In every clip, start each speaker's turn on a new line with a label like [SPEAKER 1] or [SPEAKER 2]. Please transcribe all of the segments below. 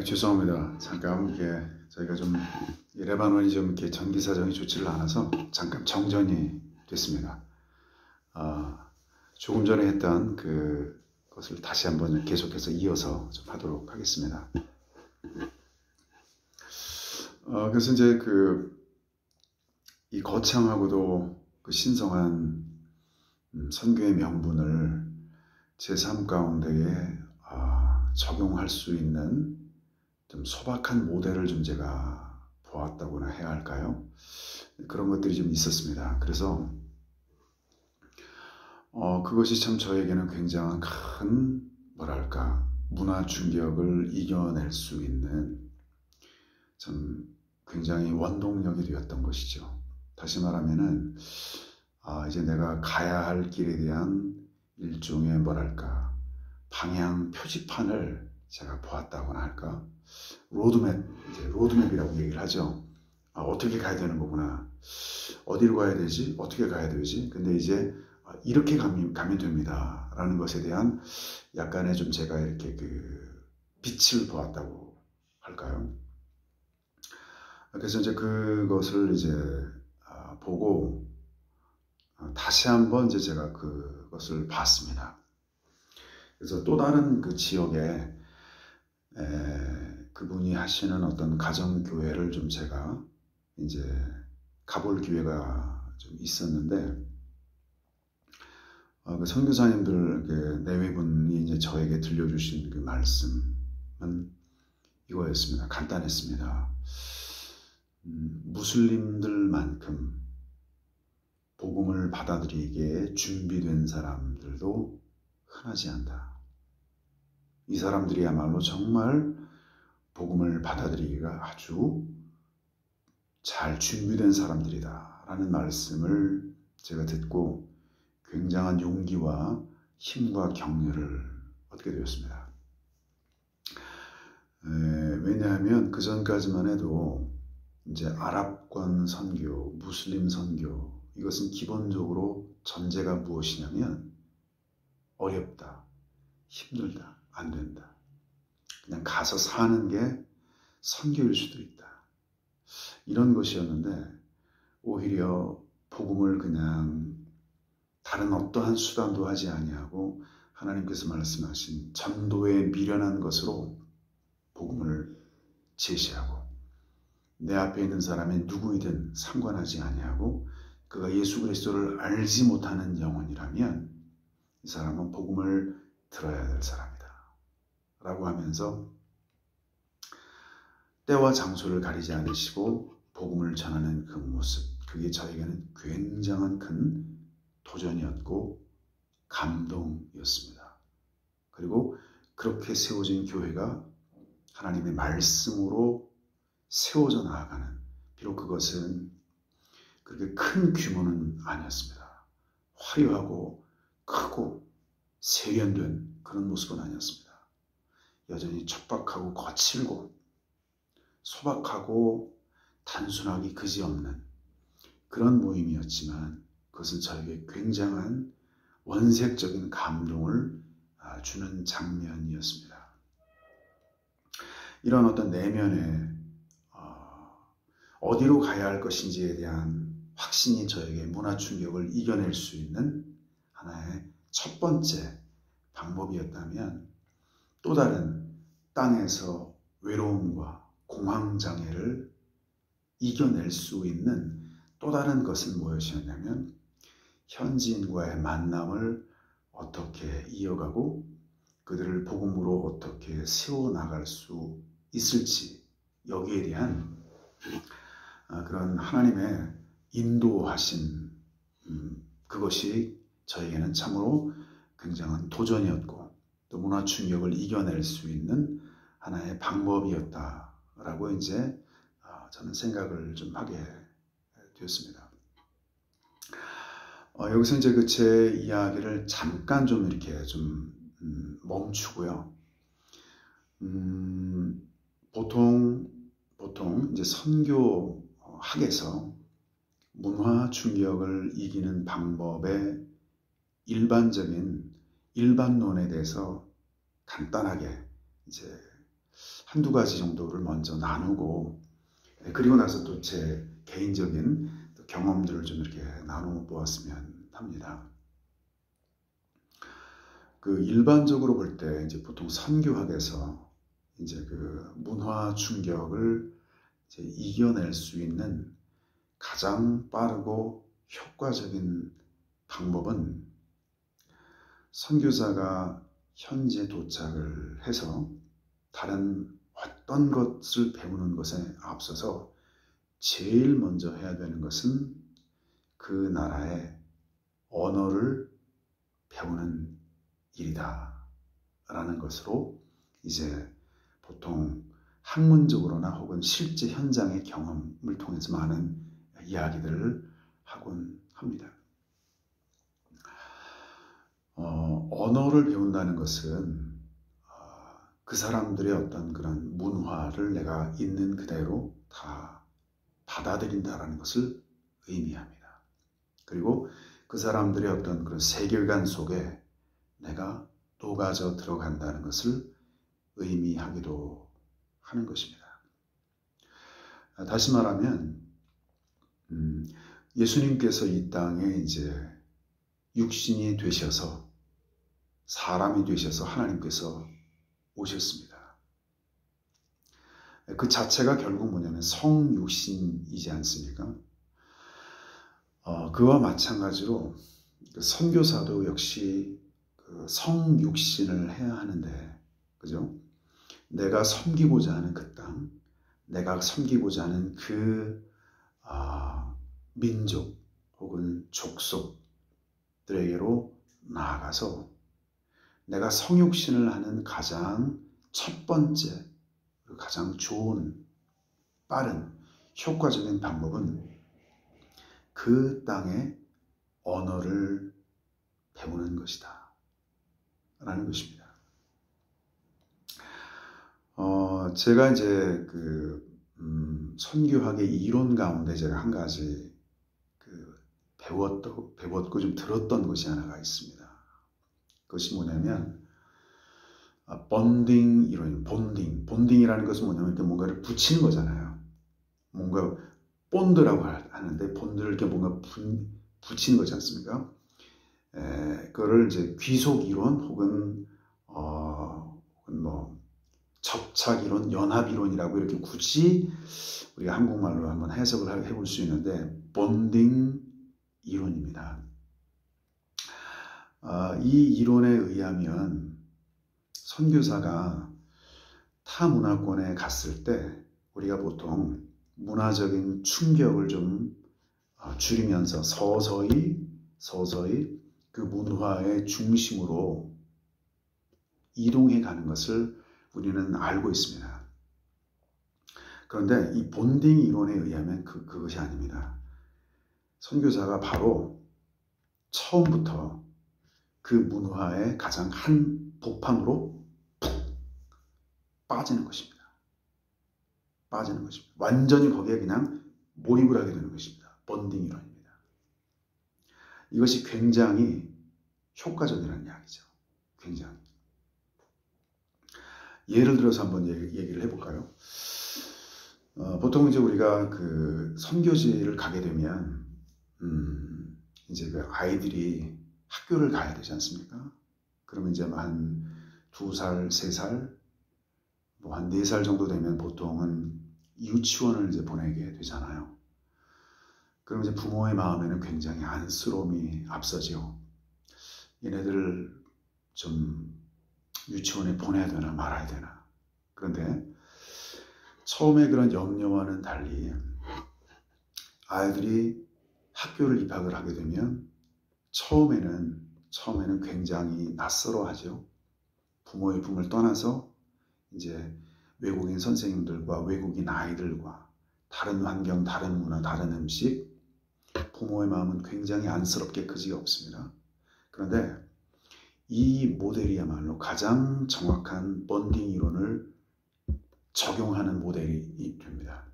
[SPEAKER 1] 죄송합니다. 잠깐 이게 저희가 좀 레바논이 좀 이렇게 전기 사정이 좋지를 않아서 잠깐 정전이 됐습니다. 조금 전에 했던 그것을 다시 한번 계속해서 이어서 좀 하도록 하겠습니다. 그래서 이제 이 거창하고도 그 신성한 선교의 명분을 제 삶 가운데에 적용할 수 있는 좀 소박한 모델을 좀 제가 보았다고나 해야 할까요? 그런 것들이 좀 있었습니다. 그래서 그것이 참 저에게는 굉장한 큰 뭐랄까 문화 충격을 이겨낼 수 있는 참 굉장히 원동력이 되었던 것이죠. 다시 말하면은 이제 내가 가야 할 길에 대한 일종의 뭐랄까 방향 표지판을 제가 보았다고나 할까? 로드맵이라고 얘기를 하죠. 어떻게 가야 되는 거구나. 어디로 가야 되지? 어떻게 가야 되지? 근데 이제 이렇게 가면 됩니다. 라는 것에 대한 약간의 좀 제가 이렇게 빛을 보았다고 할까요? 그래서 이제 그것을 이제 보고 다시 한번 이제 제가 그것을 봤습니다. 그래서 또 다른 그 지역에 그분이 하시는 어떤 가정교회를 좀 제가 이제 가볼 기회가 좀 있었는데, 그 선교사님들 내외분이 이제 저에게 들려주신 그 말씀은 이거였습니다. 간단했습니다. 무슬림들만큼 복음을 받아들이기에 준비된 사람들도 흔하지 않다. 이 사람들이야말로 정말 복음을 받아들이기가 아주 잘 준비된 사람들이다 라는 말씀을 제가 듣고 굉장한 용기와 힘과 격려를 얻게 되었습니다. 왜냐하면 그 전까지만 해도 이제 아랍권 선교, 무슬림 선교, 이것은 기본적으로 전제가 무엇이냐면 어렵다, 힘들다, 안 된다. 그냥 가서 사는 게 선교일 수도 있다. 이런 것이었는데 오히려 복음을 그냥 다른 어떠한 수단도 하지 아니하고 하나님께서 말씀하신 전도에 미련한 것으로 복음을 제시하고 내 앞에 있는 사람이 누구이든 상관하지 아니하고 그가 예수 그리스도를 알지 못하는 영혼이라면 이 사람은 복음을 들어야 될 사람이다 라고 하면서 때와 장소를 가리지 않으시고 복음을 전하는 그 모습, 그게 저에게는 굉장한 큰 도전이었고 감동이었습니다. 그리고 그렇게 세워진 교회가 하나님의 말씀으로 세워져 나아가는, 비록 그것은 그렇게 큰 규모는 아니었습니다. 화려하고 크고 세련된 그런 모습은 아니었습니다. 여전히 척박하고 거칠고 소박하고 단순하기 그지없는 그런 모임이었지만 그것은 저에게 굉장한 원색적인 감동을 주는 장면이었습니다. 이런 어떤 내면에 어디로 가야 할 것인지에 대한 확신이 저에게 문화 충격을 이겨낼 수 있는 하나의 첫 번째 방법이었다면, 또 다른 땅에서 외로움과 공황장애를 이겨낼 수 있는 또 다른 것은 무엇이었냐면 현지인과의 만남을 어떻게 이어가고 그들을 복음으로 어떻게 세워나갈 수 있을지, 여기에 대한 그런 하나님의 인도하신 그것이 저에게는 참으로 굉장한 도전이었고 또 문화 충격을 이겨낼 수 있는 하나의 방법이었다라고 이제 저는 생각을 좀 하게 되었습니다. 여기서 이제 제 이야기를 잠깐 좀 이렇게 좀 멈추고요. 보통 이제 선교학에서 문화 충격을 이기는 방법의 일반론에 대해서 간단하게 이제 한두 가지 정도를 먼저 나누고, 그리고 나서 또 제 개인적인 경험들을 좀 이렇게 나눠 보았으면 합니다. 그 일반적으로 볼 때 이제 보통 선교학에서 이제 그 문화 충격을 이제 이겨낼 수 있는 가장 빠르고 효과적인 방법은 선교사가 현지에 도착을 해서 다른 어떤 것을 배우는 것에 앞서서 제일 먼저 해야 되는 것은 그 나라의 언어를 배우는 일이다 라는 것으로 이제 보통 학문적으로나 혹은 실제 현장의 경험을 통해서 많은 이야기들을 하곤 합니다. 언어를 배운다는 것은 그 사람들의 어떤 그런 문화를 내가 있는 그대로 다 받아들인다라는 것을 의미합니다. 그리고 그 사람들의 어떤 그런 세계관 속에 내가 녹아져 들어간다는 것을 의미하기도 하는 것입니다. 다시 말하면 예수님께서 이 땅에 이제 육신이 되셔서 사람이 되셔서 하나님께서 오셨습니다. 그 자체가 결국 뭐냐면 성육신이지 않습니까? 그와 마찬가지로 선교사도 역시 그 성육신을 해야 하는데, 그죠? 내가 섬기고자 하는 그 땅, 내가 섬기고자 하는 그 민족 혹은 족속들에게로 나아가서 내가 성육신을 하는 가장 첫 번째, 가장 좋은, 빠른, 효과적인 방법은 그 땅의 언어를 배우는 것이다 라는 것입니다. 제가 이제 선교학의 이론 가운데 제가 한 가지 배웠고 좀 들었던 것이 하나가 있습니다. 그것이 뭐냐면 본딩 이론입니다. 본딩이라는 것은 뭐냐면 이렇게 뭔가를 붙이는 거잖아요. 뭔가 본드라고 하는데 본드를 이렇게 뭔가 붙이는 거지 않습니까? 그거를 이제 귀속 이론 혹은 뭐 접착 이론, 연합 이론이라고 이렇게 굳이 우리가 한국말로 한번 해석을 해볼 수 있는데 본딩 이론입니다. 이 이론에 의하면 선교사가 타 문화권에 갔을 때 우리가 보통 문화적인 충격을 좀 줄이면서 서서히 그 문화의 중심으로 이동해 가는 것을 우리는 알고 있습니다. 그런데 이 본딩 이론에 의하면 그것이 아닙니다. 선교사가 바로 처음부터 그 문화의 가장 한복판으로 푹 빠지는 것입니다. 완전히 거기에 그냥 몰입을 하게 되는 것입니다. 본딩 이론입니다. 이것이 굉장히 효과적이라는 이야기죠. 굉장히. 예를 들어서 한번 얘기를 해볼까요? 보통 이제 우리가 그 선교지를 가게 되면 이제 그 아이들이 학교를 가야 되지 않습니까? 그러면 이제 한 2살, 3살, 뭐 한 4살 정도 되면 보통은 유치원을 이제 보내게 되잖아요. 그럼 이제 부모의 마음에는 굉장히 안쓰러움이 앞서죠. 얘네들을 좀 유치원에 보내야 되나 말아야 되나. 그런데 처음에 그런 염려와는 달리 아이들이 학교를 입학을 하게 되면 처음에는 굉장히 낯설어하죠. 부모의 품을 떠나서 이제 외국인 선생님들과 외국인 아이들과 다른 환경, 다른 문화, 다른 음식, 부모의 마음은 굉장히 안쓰럽게 그지가 없습니다. 그런데 이 모델이야말로 가장 정확한 본딩 이론을 적용하는 모델이 됩니다.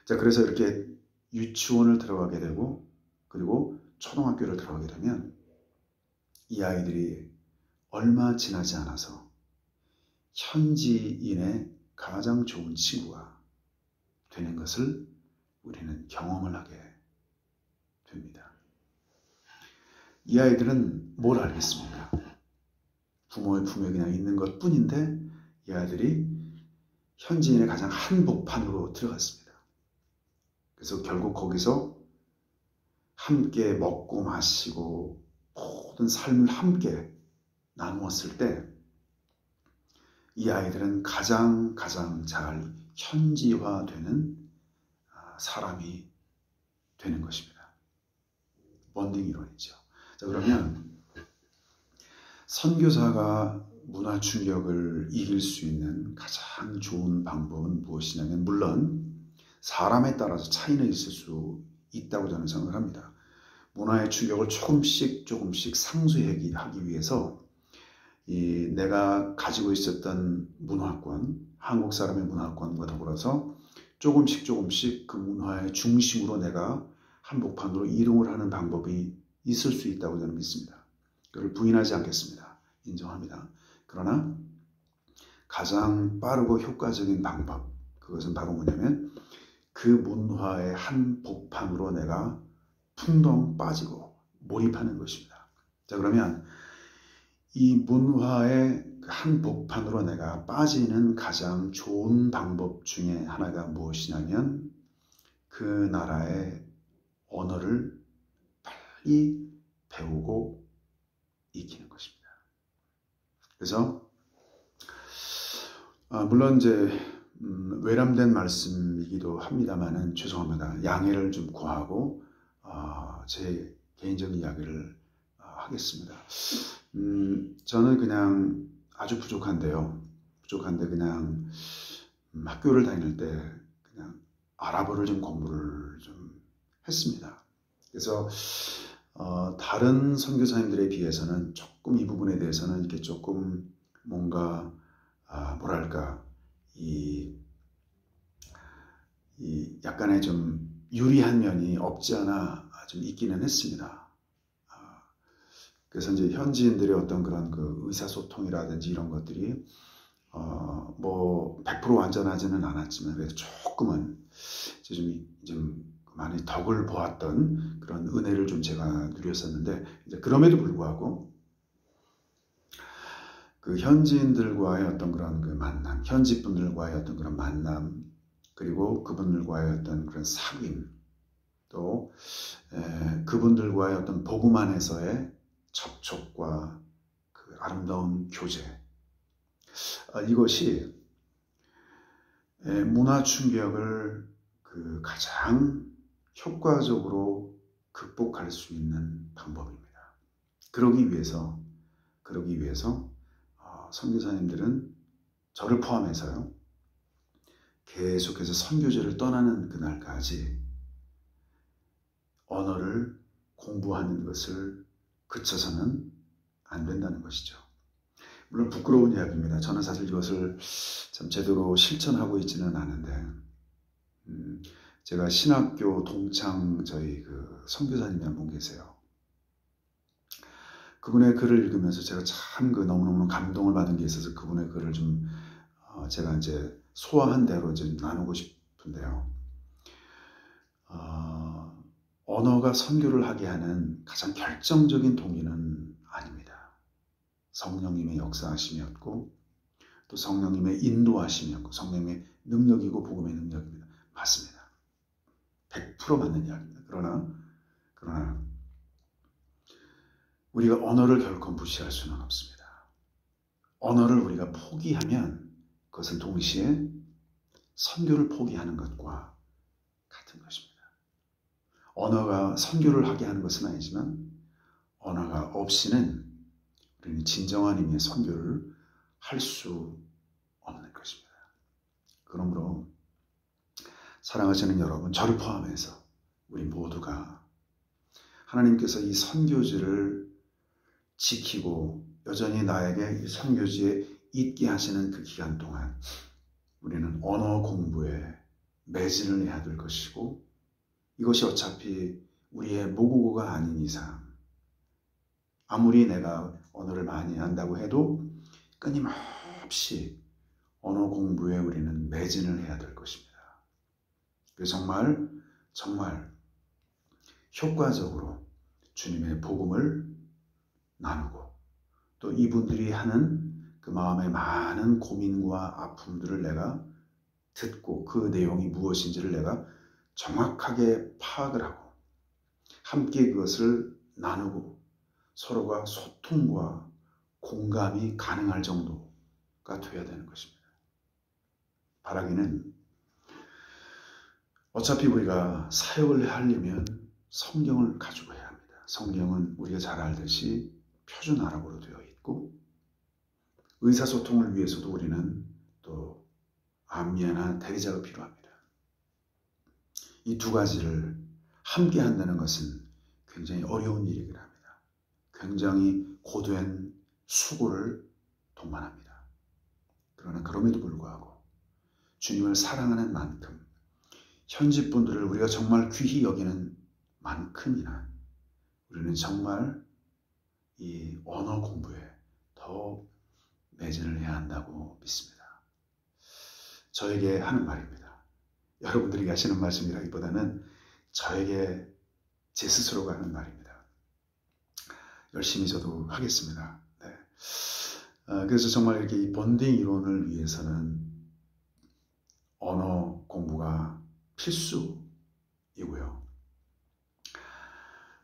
[SPEAKER 1] 자, 그래서 이렇게 유치원을 들어가게 되고 그리고 초등학교를 들어가게 되면 이 아이들이 얼마 지나지 않아서 현지인의 가장 좋은 친구가 되는 것을 우리는 경험을 하게 됩니다. 이 아이들은 뭘 알겠습니까? 부모의 품에 그냥 있는 것 뿐인데 이 아이들이 현지인의 가장 한복판으로 들어갔습니다. 그래서 결국 거기서 함께 먹고 마시고 모든 삶을 함께 나누었을 때 이 아이들은 가장 잘 현지화되는 사람이 되는 것입니다. 번딩 이론이죠. 자, 그러면 선교사가 문화 충격을 이길 수 있는 가장 좋은 방법은 무엇이냐면 물론 사람에 따라서 차이는 있을 수 있다고 저는 생각을 합니다. 문화의 충격을 조금씩 상쇄하기 위해서 내가 가지고 있었던 문화권, 한국 사람의 문화권과 더불어서 조금씩 그 문화의 중심으로 내가 한복판으로 이동을 하는 방법이 있을 수 있다고 저는 믿습니다. 그걸 부인하지 않겠습니다. 인정합니다. 그러나 가장 빠르고 효과적인 방법, 그것은 바로 뭐냐면 그 문화의 한복판으로 내가 풍덩 빠지고 몰입하는 것입니다. 자, 그러면 이 문화의 한복판으로 내가 빠지는 가장 좋은 방법 중에 하나가 무엇이냐면 그 나라의 언어를 빨리 배우고 익히는 것입니다. 그래서 물론 이제 외람된 말씀이기도 합니다만은 죄송합니다. 양해를 좀 구하고 제 개인적인 이야기를 하겠습니다. 저는 그냥 아주 부족한데요. 부족한데 그냥 학교를 다닐 때 그냥 아랍어를 좀 공부를 좀 했습니다. 그래서 다른 선교사님들에 비해서는 조금 이 부분에 대해서는 이렇게 조금 뭔가 뭐랄까 이 약간의 좀 유리한 면이 없지 않아 좀 있기는 했습니다. 그래서 이제 현지인들의 어떤 그런 그 의사소통이라든지 이런 것들이 뭐 100% 완전하지는 않았지만 그래도 조금은 좀 많이 덕을 보았던 그런 은혜를 좀 제가 누렸었는데 이제 그럼에도 불구하고 그 현지인들과의 어떤 그런 그 만남, 현지 분들과의 어떤 그런 만남, 그리고 그분들과의 어떤 그런 사귐, 또 그분들과의 어떤 복음 안에서의 접촉과 그 아름다운 교제, 이것이 문화 충격을 그 가장 효과적으로 극복할 수 있는 방법입니다. 그러기 위해서 선교사님들은 저를 포함해서요, 계속해서 선교지를 떠나는 그날까지 언어를 공부하는 것을 그쳐서는 안 된다는 것이죠. 물론 부끄러운 이야기입니다. 저는 사실 이것을 참 제대로 실천하고 있지는 않은데, 제가 신학교 동창 저희 그 선교사님이 한 분 계세요. 그분의 글을 읽으면서 제가 참 그 너무너무 감동을 받은 게 있어서 그분의 글을 좀 제가 이제 소화한 대로 이제 나누고 싶은데요. 언어가 선교를 하게 하는 가장 결정적인 동기는 아닙니다. 성령님의 역사하심이었고 또 성령님의 인도하심이었고 성령님의 능력이고 복음의 능력입니다. 맞습니다. 100% 맞는 이야기입니다. 그러나 우리가 언어를 결코 무시할 수는 없습니다. 언어를 우리가 포기하면 그것은 동시에 선교를 포기하는 것과 같은 것입니다. 언어가 선교를 하게 하는 것은 아니지만 언어가 없이는 우리는 진정한 의미의 선교를 할 수 없는 것입니다. 그러므로 사랑하시는 여러분, 저를 포함해서 우리 모두가 하나님께서 이 선교지를 지키고 여전히 나에게 이 선교지에 있게 하시는 그 기간 동안 우리는 언어 공부에 매진을 해야 될 것이고, 이것이 어차피 우리의 모국어가 아닌 이상 아무리 내가 언어를 많이 한다고 해도 끊임없이 언어 공부에 우리는 매진을 해야 될 것입니다. 그래서 정말 효과적으로 주님의 복음을 나누고 또 이분들이 하는 그 마음의 많은 고민과 아픔들을 내가 듣고 그 내용이 무엇인지를 내가 정확하게 파악을 하고 함께 그것을 나누고 서로가 소통과 공감이 가능할 정도가 되어야 되는 것입니다. 바라기는 어차피 우리가 사역을 하려면 성경을 가지고 해야 합니다. 성경은 우리가 잘 알듯이 표준 아랍어로 되어 있고 의사소통을 위해서도 우리는 또 암미아나 대리자가 필요합니다. 이 두 가지를 함께 한다는 것은 굉장히 어려운 일이긴 합니다. 굉장히 고된 수고를 동반합니다. 그러나 그럼에도 불구하고 주님을 사랑하는 만큼 현지 분들을 우리가 정말 귀히 여기는 만큼이나 우리는 정말 이 언어 공부에 더 매진을 해야 한다고 믿습니다. 저에게 하는 말입니다. 여러분들이 하시는 말씀이라기보다는 저에게 제 스스로가 하는 말입니다. 열심히 저도 하겠습니다. 네. 그래서 정말 이렇게 이 본딩 이론을 위해서는 언어 공부가 필수이고요.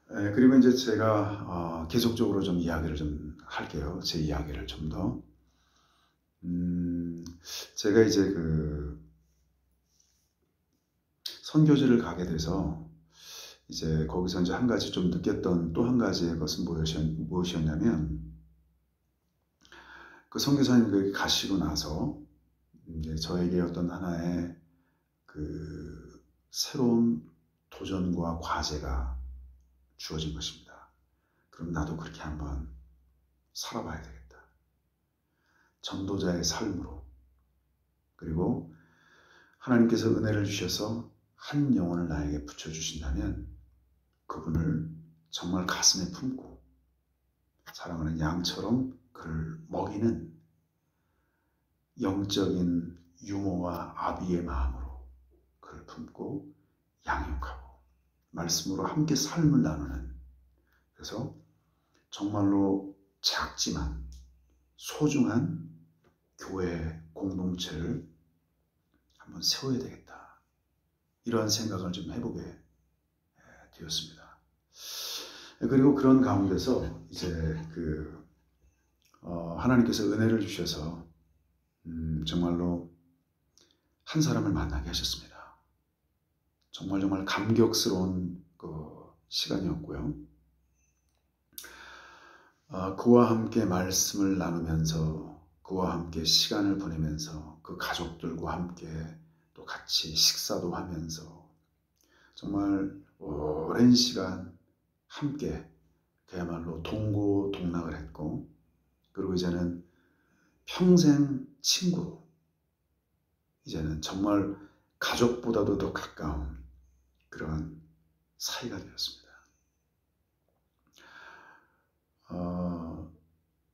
[SPEAKER 1] 그리고 이제 제가 계속적으로 좀 이야기를 좀 할게요. 제 이야기를 좀 더. 제가 이제 그 선교지를 가게 돼서 이제 거기서 이제 한 가지 좀 느꼈던 또 한 가지의 것은 무엇이었냐면 그 선교사님들이 가시고 나서 이제 저에게 어떤 하나의 그 새로운 도전과 과제가 주어진 것입니다. 그럼 나도 그렇게 한번 살아봐야 되겠다. 전도자의 삶으로. 그리고 하나님께서 은혜를 주셔서 한 영혼을 나에게 붙여주신다면 그분을 정말 가슴에 품고 사랑하는 양처럼 그를 먹이는 영적인 유모와 아비의 마음으로 그를 품고 양육하고 말씀으로 함께 삶을 나누는, 그래서 정말로 작지만 소중한 교회 공동체를 한번 세워야 되겠다. 이러한 생각을 좀 해보게 되었습니다. 그리고 그런 가운데서 이제 하나님께서 은혜를 주셔서 정말로 한 사람을 만나게 하셨습니다. 정말 감격스러운 그 시간이었고요. 그와 함께 말씀을 나누면서 그와 함께 시간을 보내면서 그 가족들과 함께 또 같이 식사도 하면서 정말 오랜 시간 함께 그야말로 동고동락을 했고, 그리고 이제는 평생 친구로, 이제는 정말 가족보다도 더 가까운 그런 사이가 되었습니다.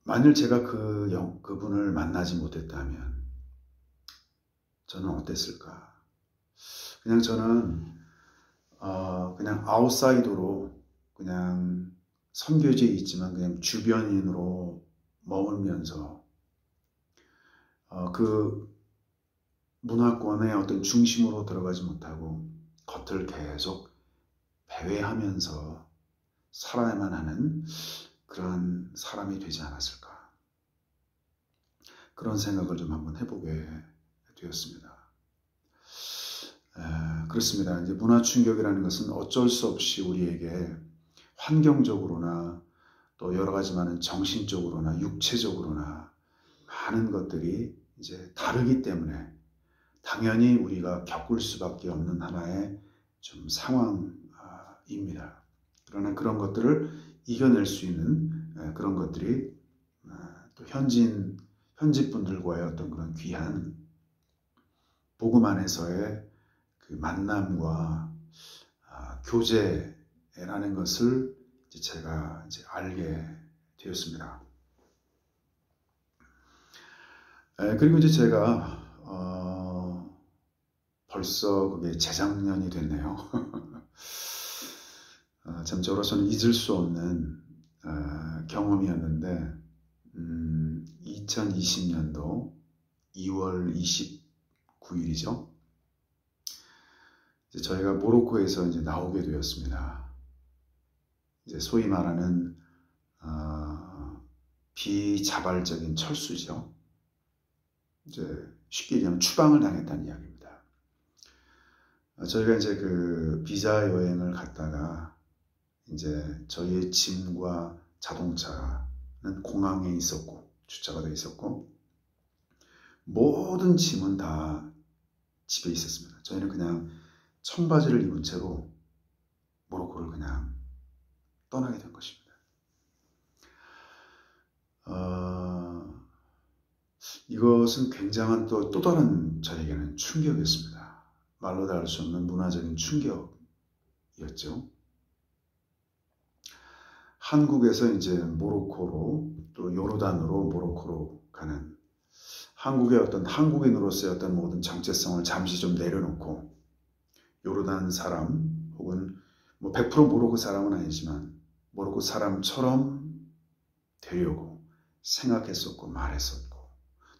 [SPEAKER 1] 만일 제가 그분을 만나지 못했다면 저는 어땠을까? 그냥 저는 그냥 아웃사이더로 그냥 선교지에 있지만 그냥 주변인으로 머물면서 그 문화권의 어떤 중심으로 들어가지 못하고 겉을 계속 배회하면서 살아야만 하는 그런 사람이 되지 않았을까. 그런 생각을 좀 한번 해보게 되었습니다. 그렇습니다. 이제 문화 충격이라는 것은 어쩔 수 없이 우리에게 환경적으로나 또 여러 가지 많은 정신적으로나 육체적으로나 많은 것들이 이제 다르기 때문에 당연히 우리가 겪을 수밖에 없는 하나의 좀 상황입니다. 그러나 그런 것들을 이겨낼 수 있는 그런 것들이 또 현지 분들과의 어떤 그런 귀한 복음 안에서의 그 만남과 교제라는 것을 제가 이제 알게 되었습니다. 그리고 이제 제가 벌써 그게 재작년이 됐네요. 참 저로서는 잊을 수 없는 경험이었는데 2020년도 2월 29일이죠. 이제 저희가 모로코에서 이제 나오게 되었습니다. 이제 소위 말하는 비자발적인 철수죠. 이제 쉽게 얘기하면 추방을 당했다는 이야기입니다. 저희가 이제 그 비자 여행을 갔다가 이제 저희의 짐과 자동차는 공항에 있었고 주차가 되어 있었고 모든 짐은 다 집에 있었습니다. 저희는 그냥 청바지를 입은 채로 모로코를 그냥 떠나게 된 것입니다. 이것은 굉장한 또 다른 저에게는 충격이었습니다. 말로 다 할 수 없는 문화적인 충격이었죠. 한국에서 이제 모로코로 또 요르단으로 모로코로 가는 한국의 어떤 한국인으로서의 어떤 모든 정체성을 잠시 좀 내려놓고 요르단 사람 혹은 뭐 100% 모로코 사람은 아니지만 모로코 사람처럼 되려고 생각했었고 말했었고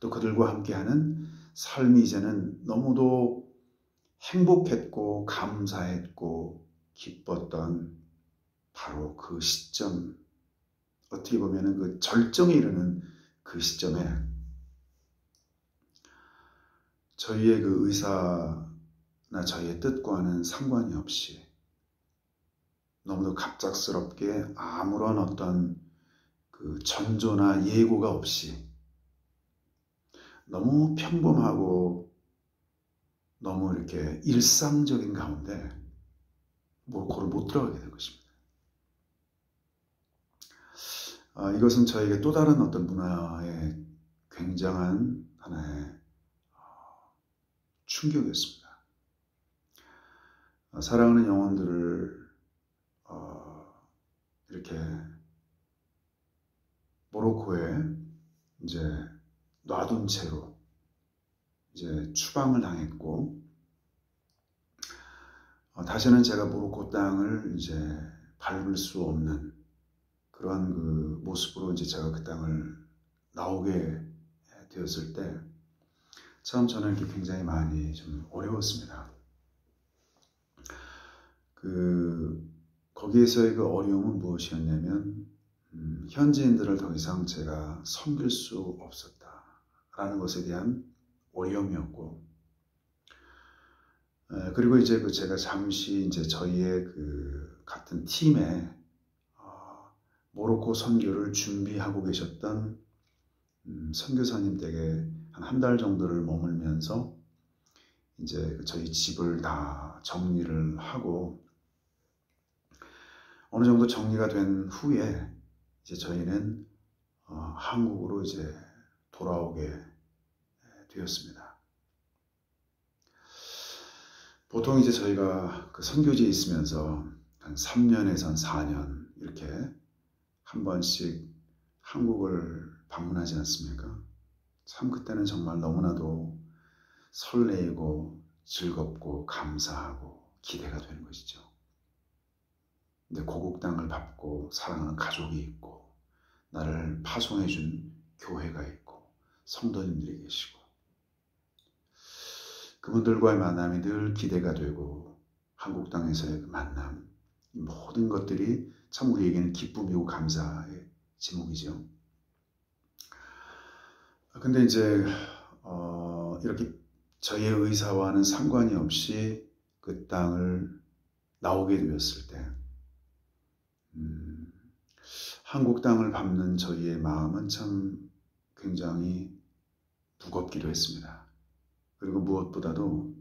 [SPEAKER 1] 또 그들과 함께하는 삶이 이제는 너무도 행복했고 감사했고 기뻤던 바로 그 시점, 어떻게 보면 그 절정에 이르는 그 시점에 저희의 그 의사나 저희의 뜻과는 상관이 없이 너무도 갑작스럽게 아무런 어떤 그 전조나 예고가 없이 너무 평범하고 너무 이렇게 일상적인 가운데 모로코를 못 들어가게 된 것입니다. 이것은 저에게 또 다른 어떤 문화의 굉장한 하나의 충격이었습니다. 사랑하는 영혼들을 이렇게 모로코에 이제 놔둔 채로 이제 추방을 당했고 다시는 제가 모로코 땅을 이제 밟을 수 없는 그러한 그 모습으로 이제 제가 그 땅을 나오게 되었을 때 참 저는 이렇게 굉장히 많이 좀 어려웠습니다. 거기에서의 그 어려움은 무엇이었냐면 현지인들을 더 이상 제가 섬길 수 없었다라는 것에 대한 어려움이었고 그리고 이제 그 제가 잠시 이제 저희의 그 같은 팀에 모로코 선교를 준비하고 계셨던 선교사님 댁에 한 달 정도를 머물면서 이제 저희 집을 다 정리를 하고 어느 정도 정리가 된 후에 이제 저희는 한국으로 이제 돌아오게 되었습니다. 보통 이제 저희가 그 선교지에 있으면서 한 3년에서 한 4년 이렇게 한 번씩 한국을 방문하지 않습니까? 참 그때는 정말 너무나도 설레이고 즐겁고 감사하고 기대가 되는 것이죠. 근데 고국 땅을 밟고 사랑하는 가족이 있고 나를 파송해 준 교회가 있고 성도님들이 계시고 그분들과의 만남이 늘 기대가 되고 한국 땅에서의 그 만남 이 모든 것들이 참 우리에게는 기쁨이고 감사의 제목이죠. 근데 이제 이렇게 저희의 의사와는 상관이 없이 그 땅을 나오게 되었을 때 한국 땅을 밟는 저희의 마음은 참 굉장히 무겁기도 했습니다. 그리고 무엇보다도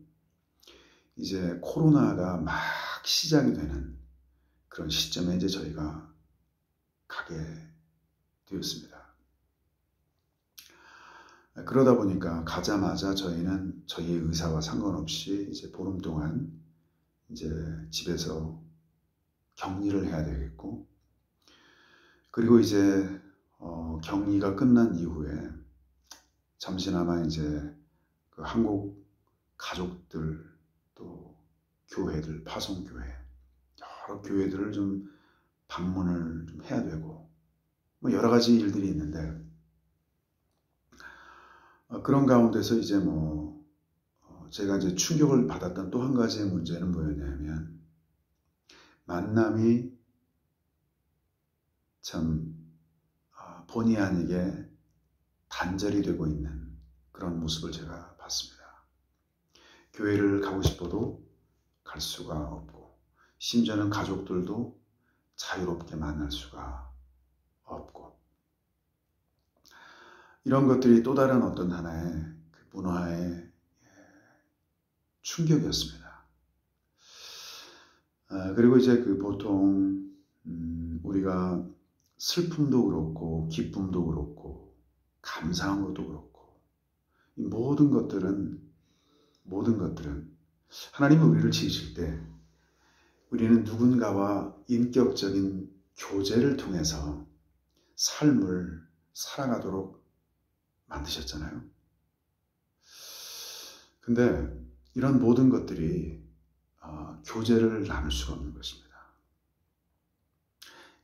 [SPEAKER 1] 이제 코로나가 막 시작이 되는 그런 시점에 이제 저희가 가게 되었습니다. 그러다 보니까 가자마자 저희는 저희의 의사와 상관없이 이제 보름 동안 이제 집에서 격리를 해야 되겠고 그리고 이제 격리가 끝난 이후에 잠시나마 이제 그 한국 가족들 또 교회들, 파송교회, 여러 교회들을 좀 방문을 좀 해야 되고, 뭐 여러 가지 일들이 있는데, 그런 가운데서 이제 제가 이제 충격을 받았던 또 한 가지의 문제는 뭐였냐면, 만남이 참 본의 아니게 단절이 되고 있는 그런 모습을 제가 봤습니다. 교회를 가고 싶어도 갈 수가 없고, 심지어는 가족들도 자유롭게 만날 수가 없고, 이런 것들이 또 다른 어떤 하나의 문화의 충격이었습니다. 그리고 이제 보통 우리가 슬픔도 그렇고 기쁨도 그렇고 감사한 것도 그렇고 이 모든 것들은 하나님이 우리를 지으실 때 우리는 누군가와 인격적인 교제를 통해서 삶을 살아가도록 만드셨잖아요. 근데 이런 모든 것들이 교제를 나눌 수가 없는 것입니다.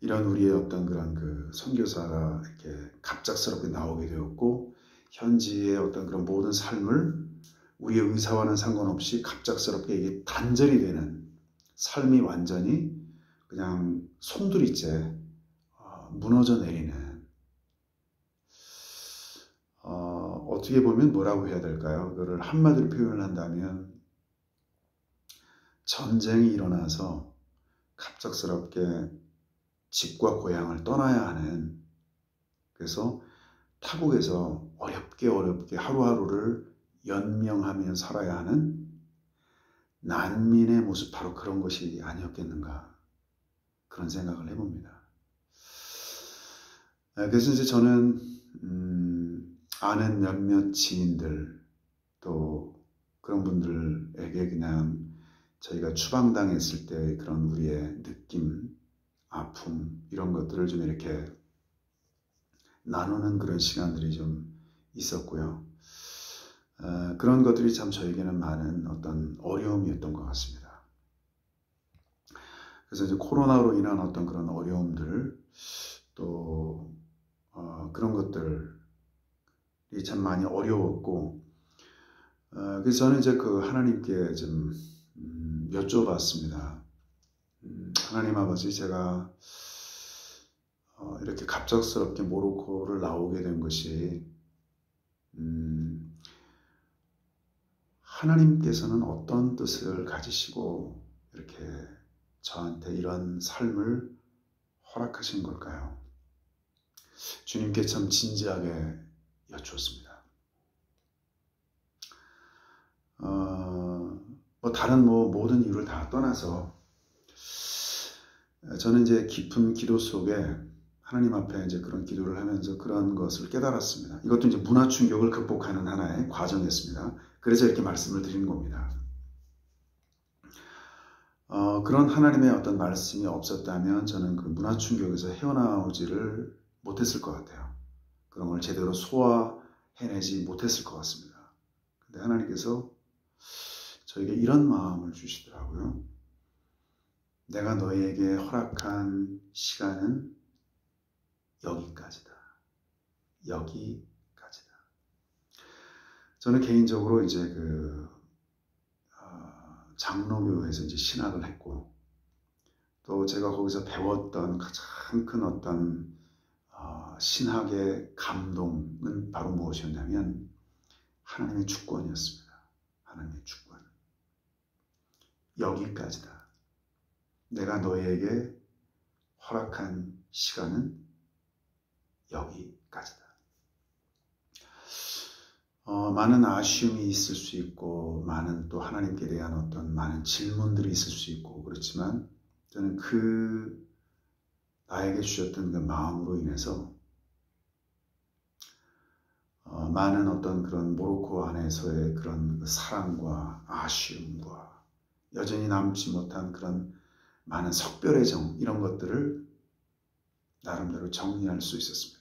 [SPEAKER 1] 이런 우리의 어떤 그런 선교사가 이렇게 갑작스럽게 나오게 되었고, 현지의 어떤 그런 모든 삶을 우리의 의사와는 상관없이 갑작스럽게 이게 단절이 되는 삶이 완전히 그냥 송두리째 무너져 내리는, 어떻게 보면 뭐라고 해야 될까요? 그거를 한마디로 표현을 한다면 전쟁이 일어나서 갑작스럽게 집과 고향을 떠나야 하는, 그래서 타국에서 어렵게 하루하루를 연명하며 살아야 하는 난민의 모습, 바로 그런 것이 아니었겠는가, 그런 생각을 해봅니다. 그래서 이제 저는 아는 몇몇 지인들, 또 그런 분들에게 그냥 저희가 추방당했을 때 그런 우리의 느낌, 아픔, 이런 것들을 좀 이렇게 나누는 그런 시간들이 좀 있었고요. 그런 것들이 참 저에게는 많은 어떤 어려움이었던 것 같습니다. 그래서 이제 코로나로 인한 어떤 그런 어려움들, 또 그런 것들이 참 많이 어려웠고, 그래서 저는 이제 하나님께 좀 여쭤봤습니다. 하나님 아버지, 제가 이렇게 갑작스럽게 모로코를 나오게 된 것이 하나님께서는 어떤 뜻을 가지시고 이렇게 저한테 이런 삶을 허락하신 걸까요? 주님께 참 진지하게 여쭈었습니다. 다른 모든 이유를 다 떠나서 저는 이제 깊은 기도 속에 하나님 앞에 이제 그런 기도를 하면서 그런 것을 깨달았습니다. 이것도 이제 문화 충격을 극복하는 하나의 과정이었습니다. 그래서 이렇게 말씀을 드리는 겁니다. 그런 하나님의 어떤 말씀이 없었다면 저는 그 문화 충격에서 헤어나오지를 못했을 것 같아요. 그런 걸 제대로 소화해내지 못했을 것 같습니다. 근데 하나님께서 저에게 이런 마음을 주시더라고요. 내가 너희에게 허락한 시간은 여기까지다. 여기까지다. 저는 개인적으로 이제 장로교에서 이제 신학을 했고, 또 제가 거기서 배웠던 가장 큰 어떤 신학의 감동은 바로 무엇이었냐면 하나님의 주권이었습니다. 하나님의 주권. 여기까지다. 내가 너희에게 허락한 시간은 여기까지다. 많은 아쉬움이 있을 수 있고, 많은 또 하나님께 대한 어떤 많은 질문들이 있을 수 있고, 그렇지만 저는 나에게 주셨던 그 마음으로 인해서 많은 어떤 그런 모로코 안에서의 그런 사랑과 아쉬움과 여전히 남지 못한 그런 많은 석별의 정, 이런 것들을 나름대로 정리할 수 있었습니다.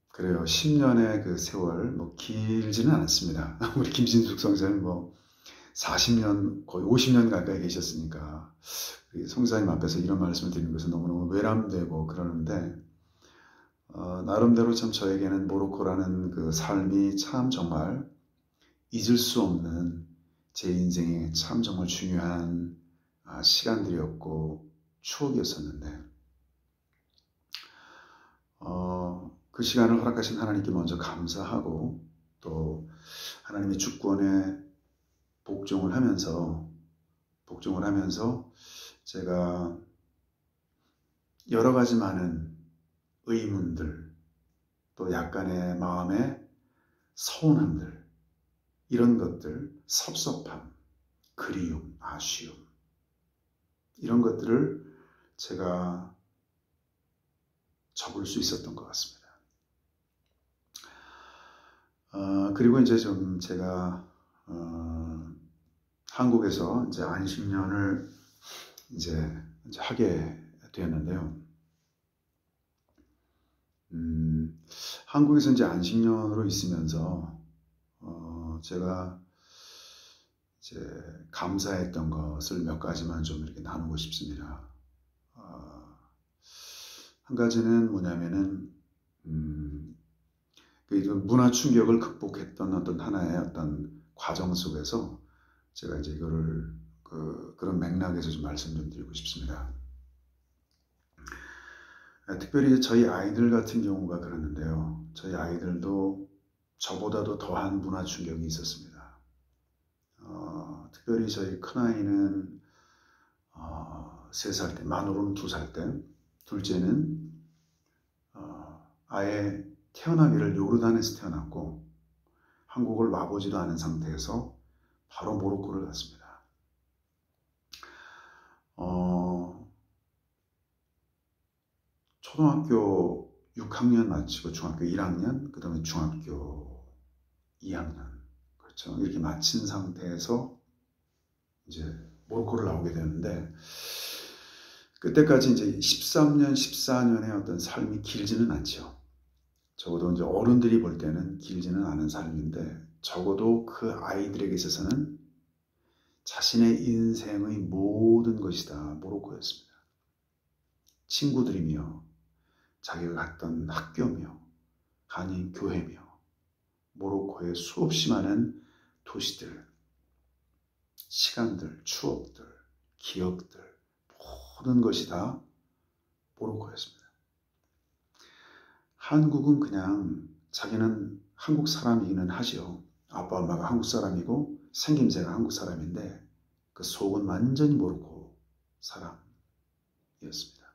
[SPEAKER 1] 그래요. 10년의 그 세월 뭐 길지는 않았습니다. 우리 김진숙 성사님 뭐 40년 거의 50년 가까이 계셨으니까 우리 성사님 앞에서 이런 말씀을 드리는 것은 너무너무 외람되고 그러는데 나름대로 참 저에게는 모로코라는 그 삶이 참 정말 잊을 수 없는 제 인생에 참 정말 중요한 시간들이었고 추억이었었는데 그 시간을 허락하신 하나님께 먼저 감사하고 또 하나님의 주권에 복종을 하면서 제가 여러 가지 많은 의문들 또 약간의 마음의 서운함들 이런 것들 섭섭함 그리움 아쉬움 이런 것들을 제가 접을 수 있었던 것 같습니다. 그리고 이제 좀 제가 한국에서 이제 안식년을 이제 하게 되었는데요. 한국에서 이제 안식년으로 있으면서 제가 이제 감사했던 것을 몇 가지만 좀 이렇게 나누고 싶습니다. 한 가지는 뭐냐면은 문화 충격을 극복했던 어떤 하나의 어떤 과정 속에서 제가 이제 이거를 그런 맥락에서 좀 말씀 좀 드리고 싶습니다. 특별히 저희 아이들 같은 경우가 그러는데요. 저희 아이들도 저보다도 더한 문화 충격이 있었습니다. 특별히 저희 큰아이는 3살 때, 만으로는 2살 때, 둘째는 아예 태어나기를 요르단에서 태어났고 한국을 와보지도 않은 상태에서 바로 모로코를 갔습니다. 초등학교 6학년 마치고 중학교 1학년, 그 다음에 중학교 2학년, 그렇죠. 이렇게 마친 상태에서 이제 모로코를 나오게 되는데, 그때까지 이제 13년, 14년의 어떤 삶이 길지는 않죠. 적어도 이제 어른들이 볼 때는 길지는 않은 삶인데, 적어도 그 아이들에게 있어서는 자신의 인생의 모든 것이 다 모로코였습니다. 친구들이며, 자기가 갔던 학교며, 가는 교회며, 모로코의 수없이 많은 도시들, 시간들, 추억들, 기억들, 모든 것이 다 모로코였습니다. 한국은 그냥 자기는 한국 사람이기는 하죠. 아빠 엄마가 한국 사람이고 생김새가 한국 사람인데 그 속은 완전히 모로코 사람이었습니다.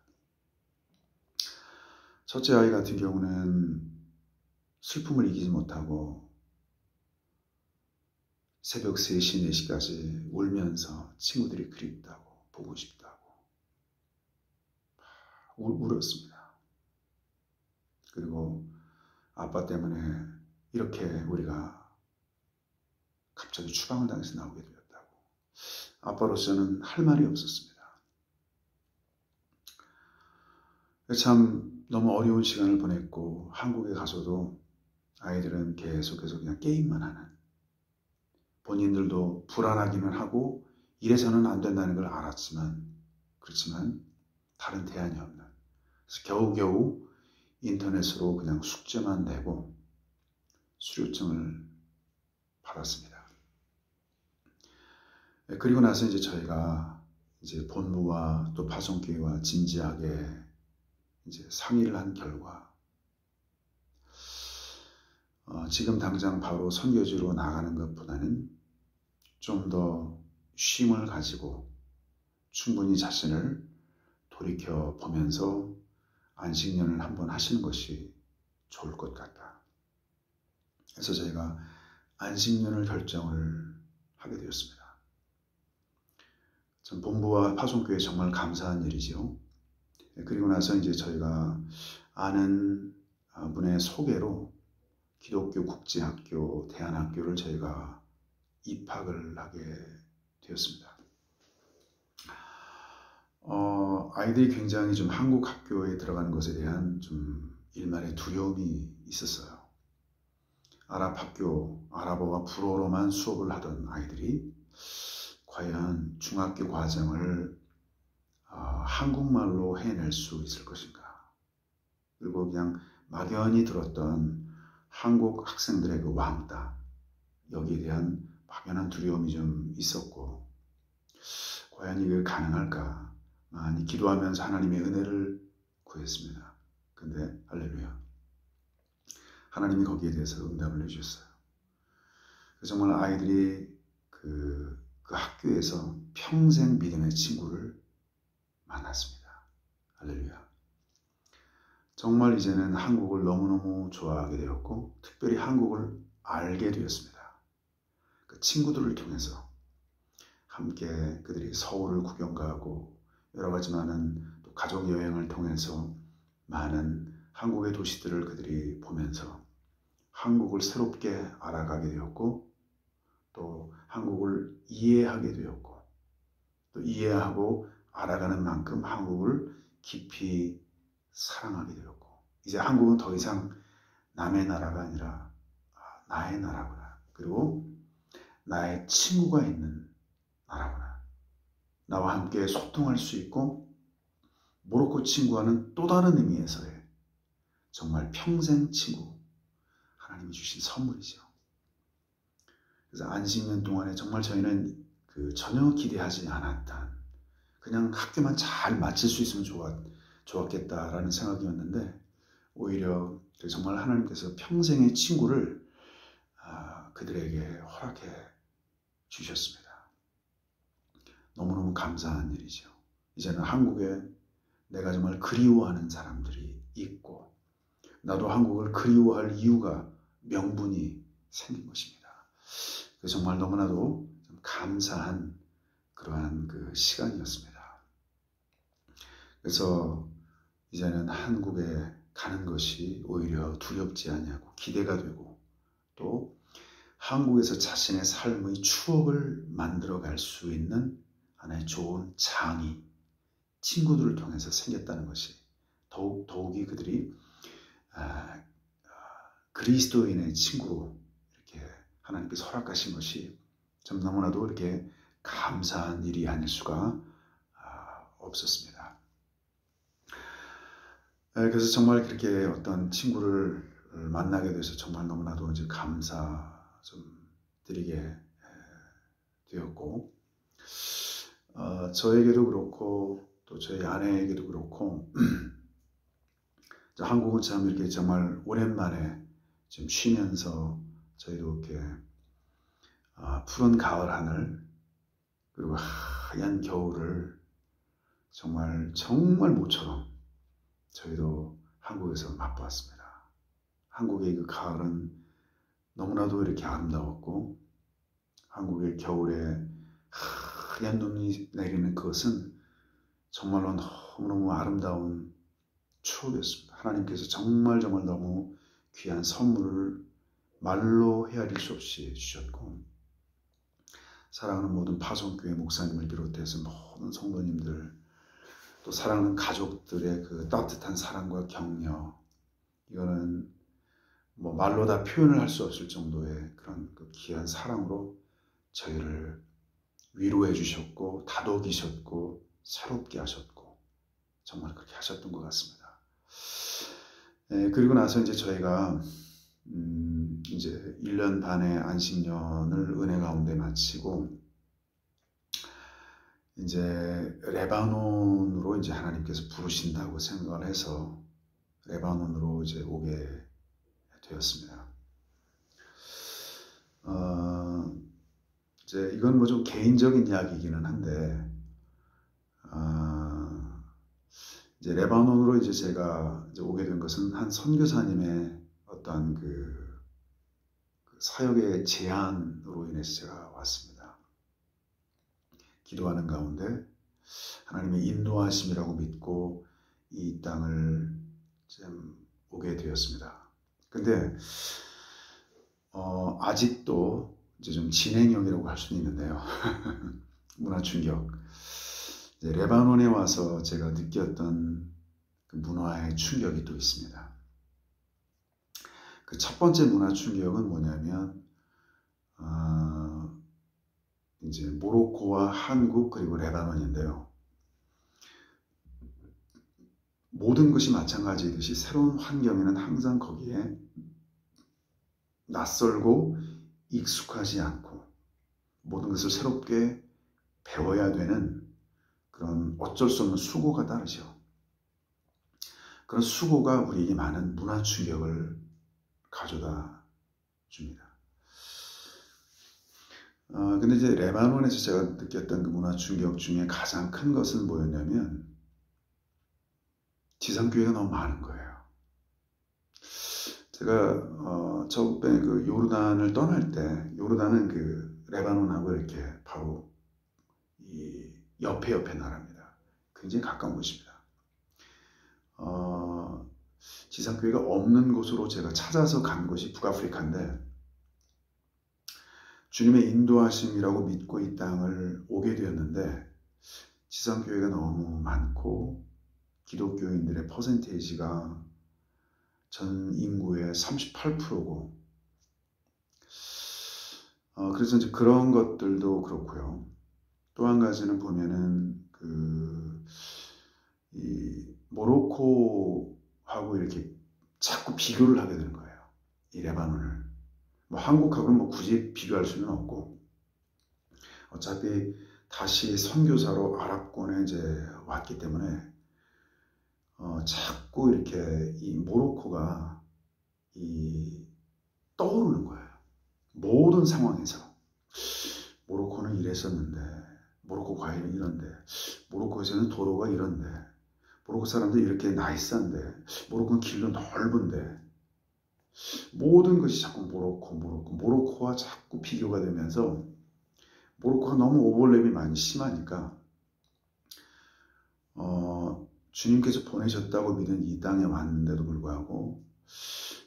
[SPEAKER 1] 첫째 아이 같은 경우는 슬픔을 이기지 못하고 새벽 3시, 4시까지 울면서 친구들이 그립다고 보고 싶다고 울었습니다. 그리고 아빠 때문에 이렇게 우리가 갑자기 추방을 당해서 나오게 되었다고. 아빠로서는 할 말이 없었습니다. 참 너무 어려운 시간을 보냈고 한국에 가서도 아이들은 계속해서 그냥 게임만 하는, 본인들도 불안하기는 하고 이래서는 안 된다는 걸 알았지만 그렇지만 다른 대안이 없는, 그래서 겨우겨우 인터넷으로 그냥 숙제만 내고 수료증을 받았습니다. 그리고 나서 이제 저희가 이제 본부와 또 파송교회와 진지하게 이제 상의를 한 결과 지금 당장 바로 선교지로 나가는 것보다는 좀 더 쉼을 가지고 충분히 자신을 돌이켜 보면서 안식년을 한번 하시는 것이 좋을 것 같다. 그래서 저희가 안식년을 결정을 하게 되었습니다. 전 본부와 파송교회 정말 감사한 일이죠. 그리고 나서 이제 저희가 아는 분의 소개로 기독교 국제학교, 대안학교를 저희가 입학을 하게 되었습니다. 아이들이 굉장히 좀 한국 학교에 들어가는 것에 대한 좀 일말의 두려움이 있었어요. 아랍 학교, 아랍어와 불어로만 수업을 하던 아이들이 과연 중학교 과정을 한국말로 해낼 수 있을 것인가? 그리고 그냥 막연히 들었던 한국 학생들의 그 왕따, 여기에 대한 막연한 두려움이 좀 있었고, 과연 이게 가능할까? 많이 기도하면서 하나님의 은혜를 구했습니다. 근데 할렐루야, 하나님이 거기에 대해서 응답을 해주셨어요. 정말 아이들이 그 학교에서 평생 믿음의 친구를 만났습니다. 할렐루야. 정말 이제는 한국을 너무너무 좋아하게 되었고, 특별히 한국을 알게 되었습니다. 그 친구들을 통해서 함께 그들이 서울을 구경 가고 여러 가지 많은 또 가족 여행을 통해서 많은 한국의 도시들을 그들이 보면서 한국을 새롭게 알아가게 되었고, 또 한국을 이해하게 되었고, 또 이해하고 알아가는 만큼 한국을 깊이 사랑하게 되었고, 이제 한국은 더 이상 남의 나라가 아니라 나의 나라구나, 그리고 나의 친구가 있는 나라구나, 나와 함께 소통할 수 있고 모로코 친구와는 또 다른 의미에서의 정말 평생 친구, 하나님이 주신 선물이죠. 그래서 안식년 동안에 정말 저희는 전혀 기대하지 않았던, 그냥 학교만 잘 마칠 수 있으면 좋았겠다라는 생각이었는데, 오히려 정말 하나님께서 평생의 친구를 그들에게 허락해 주셨습니다. 너무너무 감사한 일이죠. 이제는 한국에 내가 정말 그리워하는 사람들이 있고, 나도 한국을 그리워할 이유가, 명분이 생긴 것입니다. 그래서 정말 너무나도 감사한 그러한 그 시간이었습니다. 그래서 이제는 한국에 가는 것이 오히려 두렵지 아니하고 기대가 되고, 또 한국에서 자신의 삶의 추억을 만들어갈 수 있는 하나의 좋은 장이 친구들을 통해서 생겼다는 것이, 더욱이 그들이 그리스도인의 친구로 이렇게 하나님께서 허락하신 것이 참 너무나도 이렇게 감사한 일이 아닐 수가 없었습니다. 그래서 정말 그렇게 어떤 친구를 만나게 돼서 정말 너무나도 이제 감사 좀 드리게 되었고, 저에게도 그렇고 또 저희 아내에게도 그렇고 한국은 참 이렇게 정말 오랜만에 좀 쉬면서 저희도 이렇게 푸른 가을 하늘, 그리고 하얀 겨울을 정말 모처럼 저희도 한국에서 맛보았습니다. 한국의 그 가을은 너무나도 이렇게 아름다웠고, 한국의 겨울에 하얀 눈이 내리는 그것은 정말로 너무너무 아름다운 추억이었습니다. 하나님께서 정말 너무 귀한 선물을 말로 헤아릴 수 없이 주셨고, 사랑하는 모든 파송교회 목사님을 비롯해서 모든 성도님들, 또 사랑하는 가족들의 그 따뜻한 사랑과 격려, 이거는 뭐 말로 다 표현을 할 수 없을 정도의 그런 그 귀한 사랑으로 저희를 위로해 주셨고, 다독이셨고, 새롭게 하셨고, 정말 그렇게 하셨던 것 같습니다. 그리고 나서 이제 저희가 이제 1년 반의 안식년을 은혜 가운데 마치고, 이제 레바논으로 이제 하나님께서 부르신다고 생각을 해서 레바논으로 이제 오게 되었습니다. 이제 이건 뭐 좀 개인적인 이야기이기는 한데, 이제 레바논으로 이제 제가 이제 오게 된 것은 한 선교사님의 어떤 그 사역의 제안으로 인해서 제가 왔습니다. 기도하는 가운데 하나님의 인도하심이라고 믿고 이 땅을 좀 오게 되었습니다. 근데 아직도 이제 좀 진행형이라고 할 수는 있는데요. 문화 충격. 이제 레바논에 와서 제가 느꼈던 그 문화의 충격이 또 있습니다. 그 첫 번째 문화 충격은 뭐냐면 이제 모로코와 한국 그리고 레바논인데요. 모든 것이 마찬가지이듯이 새로운 환경에는 항상 거기에 낯설고 익숙하지 않고 모든 것을 새롭게 배워야 되는 그런 어쩔 수 없는 수고가 따르죠. 그런 수고가 우리에게 많은 문화 충격을 가져다 줍니다. 근데 이제 레바논에서 제가 느꼈던 그 문화 충격 중에 가장 큰 것은 뭐였냐면 지상교회가 너무 많은 거예요. 제가 처음에 그 요르단을 떠날 때 요르단은 그 레바논하고 이렇게 바로 이 옆에 나라입니다. 굉장히 가까운 곳입니다. 지상교회가 없는 곳으로 제가 찾아서 간 곳이 북아프리카인데 주님의 인도하심이라고 믿고 이 땅을 오게 되었는데 지상교회가 너무 많고 기독교인들의 퍼센테이지가 전 인구의 38%고 그래서 이제 그런 것들도 그렇고요. 또 한 가지는 보면은 이 모로코하고 이렇게 자꾸 비교를 하게 되는 거예요. 이 레바논을. 뭐 한국하고는 뭐 굳이 비교할 수는 없고 어차피 다시 선교사로 아랍권에 이제 왔기 때문에 자꾸 이렇게 이 모로코가 떠오르는 거예요. 모든 상황에서 모로코는 이랬었는데 모로코 과일은 이런데 모로코에서는 도로가 이런데 모로코 사람들이 이렇게 나이스한데 모로코는 길도 넓은데 모든 것이 자꾸 모로코와 자꾸 비교가 되면서 모로코가 너무 오버랩이 많이 심하니까 주님께서 보내셨다고 믿은 이 땅에 왔는데도 불구하고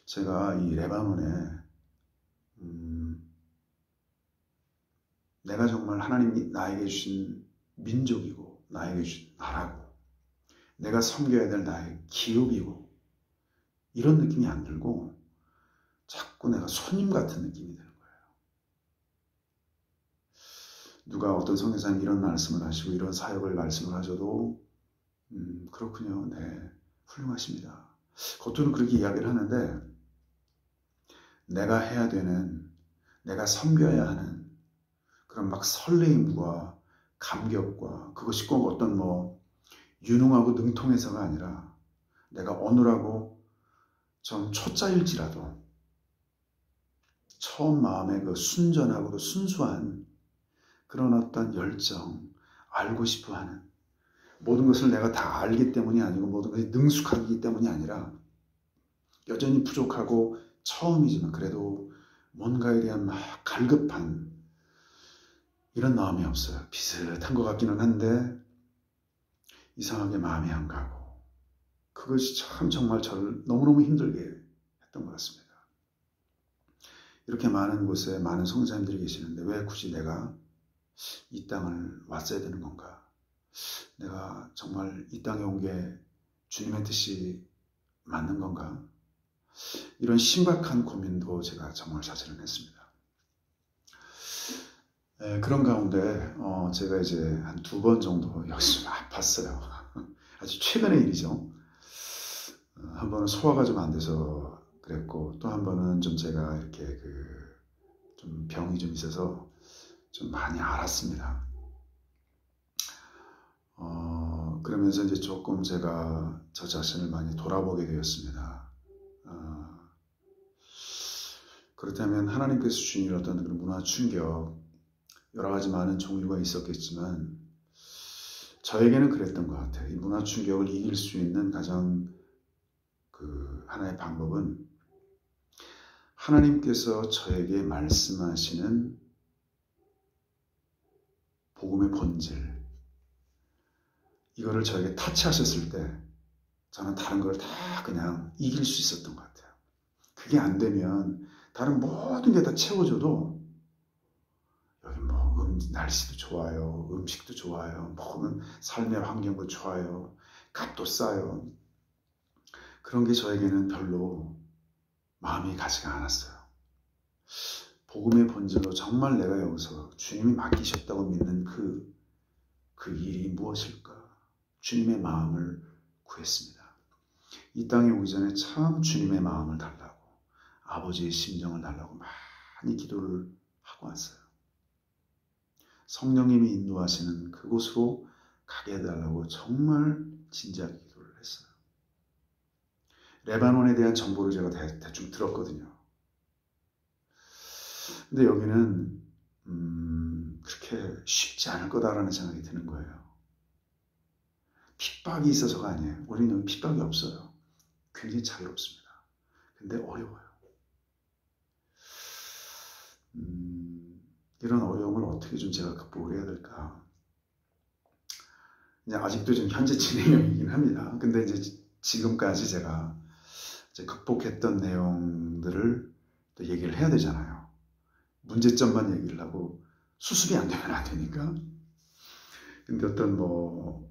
[SPEAKER 1] 제가 이 레바논에 내가 정말 하나님이 나에게 주신 민족이고 나에게 주신 나라고 내가 섬겨야 될 나의 기업이고 이런 느낌이 안 들고 자꾸 내가 손님 같은 느낌이 드는 거예요. 누가 어떤 선교사님 이런 말씀을 하시고 이런 사역을 말씀을 하셔도 그렇군요. 네, 훌륭하십니다. 겉으로는 그렇게 이야기를 하는데 내가 해야 되는 내가 섬겨야 하는 그런 막 설레임과 감격과 그것이 꼭 어떤 뭐 유능하고 능통해서가 아니라 내가 어느라고 좀 초짜일지라도 처음 마음의 그 순전하고도 순수한 그런 어떤 열정, 알고 싶어 하는 모든 것을 내가 다 알기 때문이 아니고 모든 것이 능숙하기 때문이 아니라 여전히 부족하고 처음이지만 그래도 뭔가에 대한 막 갈급한 이런 마음이 없어요. 비슷한 것 같기는 한데 이상하게 마음이 안 가고 그것이 참 정말 저를 너무너무 힘들게 했던 것 같습니다. 이렇게 많은 곳에 많은 선교사님들이 계시는데 왜 굳이 내가 이 땅을 왔어야 되는 건가? 내가 정말 이 땅에 온 게 주님의 뜻이 맞는 건가? 이런 심각한 고민도 제가 정말 사실은 했습니다. 그런 가운데 제가 이제 한 2번 정도 역시 좀 아팠어요. 아주 최근의 일이죠. 한 번은 소화가 좀 안 돼서 그랬고 또 한 번은 좀 제가 이렇게 좀 병이 좀 있어서 좀 많이 앓았습니다. 그러면서 이제 조금 제가 저 자신을 많이 돌아보게 되었습니다. 그렇다면 하나님께서 주신 어떤 그런 문화 충격, 여러 가지 많은 종류가 있었겠지만 저에게는 그랬던 것 같아요. 이 문화 충격을 이길 수 있는 가장 하나의 방법은 하나님께서 저에게 말씀하시는 복음의 본질, 이거를 저에게 터치하셨을 때 저는 다른 걸 다 그냥 이길 수 있었던 것 같아요. 그게 안 되면 다른 모든 게 다 채워져도 여기 뭐 날씨도 좋아요, 음식도 좋아요, 먹는 삶의 환경도 좋아요, 값도 싸요. 그런 게 저에게는 별로 마음이 가지가 않았어요. 복음의 본질로 정말 내가 여기서 주님이 맡기셨다고 믿는 그 일이 무엇일까? 주님의 마음을 구했습니다. 이 땅에 오기 전에 참 주님의 마음을 달라고, 아버지의 심정을 달라고 많이 기도를 하고 왔어요. 성령님이 인도하시는 그곳으로 가게 해달라고 정말 진지하게 기도를 했어요. 레바논에 대한 정보를 제가 대충 들었거든요. 근데 여기는 그렇게 쉽지 않을 거다라는 생각이 드는 거예요. 핍박이 있어서가 아니에요. 우리는 여기 핍박이 없어요. 굉장히 자유롭습니다. 근데 어려워요. 이런 어려움을 어떻게 좀 제가 극복을 해야 될까? 이제 아직도 좀 현재 진행형이긴 합니다. 근데 이제 지금까지 제가 이제 극복했던 내용들을 또 얘기를 해야 되잖아요. 문제점만 얘기를 하고 수습이 안 되면 안 되니까. 근데 어떤